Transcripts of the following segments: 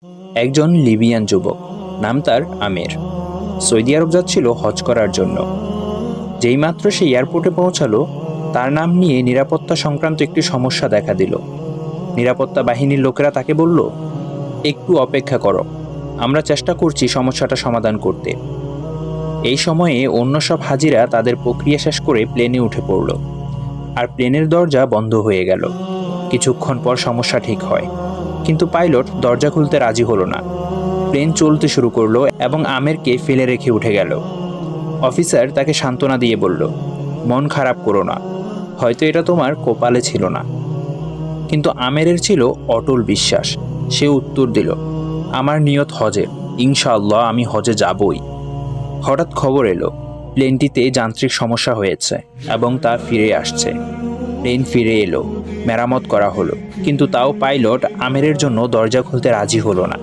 একজন লিবিয়ান যুবক, নাম তার আমের, সৌদি আরব যাচ্ছিল হজ করার জন্য। যেইমাত্র সে এয়ারপোর্টে পৌঁছালো, তার নাম নিয়ে নিরাপত্তা সংক্রান্ত একটি সমস্যা দেখা দিল। নিরাপত্তা বাহিনীর লোকেরা তাকে বলল, একটু অপেক্ষা করো, আমরা চেষ্টা করছি সমস্যাটা সমাধান করতে। এই সময়ে অন্য সব হাজিরা তাদের প্রক্রিয়া শেষ করে প্লেনে উঠে পড়ল, আর প্লেনের দরজা বন্ধ হয়ে গেল। কিছুক্ষণ পর সমস্যা ঠিক হয়, কিন্তু পাইলট দরজা খুলতে রাজি হলো না। প্লেন চলতে শুরু করলো এবং আমেরকে ফেলে রেখে উঠে গেল। অফিসার তাকে সান্ত্বনা দিয়ে বলল, মন খারাপ করো না, হয়তো এটা তোমার কপালে ছিল না। কিন্তু আমেরের ছিল অটল বিশ্বাস। সে উত্তর দিল, আমার নিয়ত হজের, ইনশাআল্লাহ আমি হজে যাবই। হঠাৎ খবর এলো, প্লেনটিতে যান্ত্রিক সমস্যা হয়েছে এবং তা ফিরে আসছে। প্লেন ফিরে এলো, মেরামত করা হলো, কিন্তু তাও পাইলট আমেরের জন্য দরজা খুলতে রাজি হলো না।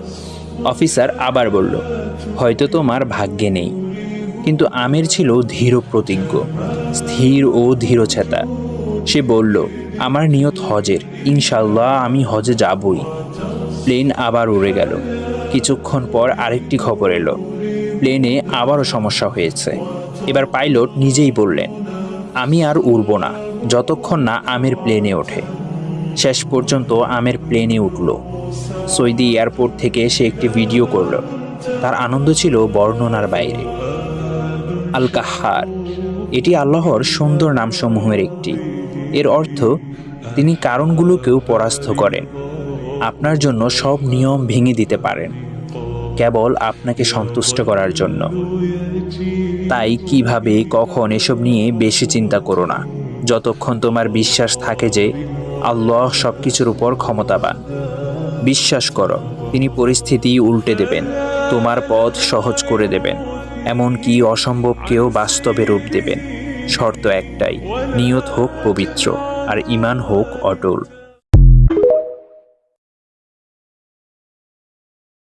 অফিসার আবার বলল, হয়তো তোমার ভাগ্যে নেই। কিন্তু আমের ছিল ধীর প্রতিজ্ঞ, স্থির ও ধীরচেতা। সে বলল, আমার নিয়ত হজের, ইনশাল্লাহ আমি হজে যাবই। প্লেন আবার উড়ে গেল। কিছুক্ষণ পর আরেকটি খবর এলো, প্লেনে আবারও সমস্যা হয়েছে। এবার পাইলট নিজেই বললেন, আমি আর উড়ব না যতক্ষণ না আমের প্লেনে ওঠে। শেষ পর্যন্ত আমের প্লেনে উঠল। সৌদি এয়ারপোর্ট থেকে সে একটি ভিডিও করল। তার আনন্দ ছিল বর্ণনার বাইরে। আল কাহ্হার, এটি আল্লাহর সুন্দর নামসমূহের একটি। এর অর্থ, তিনি কারণগুলোকেও পরাস্ত করেন, আপনার জন্য সব নিয়ম ভেঙে দিতে পারেন, কেবল আপনাকে সন্তুষ্ট করার জন্য। তাই কিভাবে কখন এসব নিয়ে বেশি চিন্তা করো না, যতক্ষণ তোমার বিশ্বাস থাকে যে আল্লাহ সব কিছুর উপর ক্ষমতাবান। বিশ্বাস করো, তিনি পরিস্থিতি উল্টে দেবেন, তোমার পথ সহজ করে দেবেন, এমনকি অসম্ভবকেও বাস্তবে রূপ দেবেন। শর্ত একটাই, নিয়ত হোক পবিত্র আর ঈমান হোক অটল।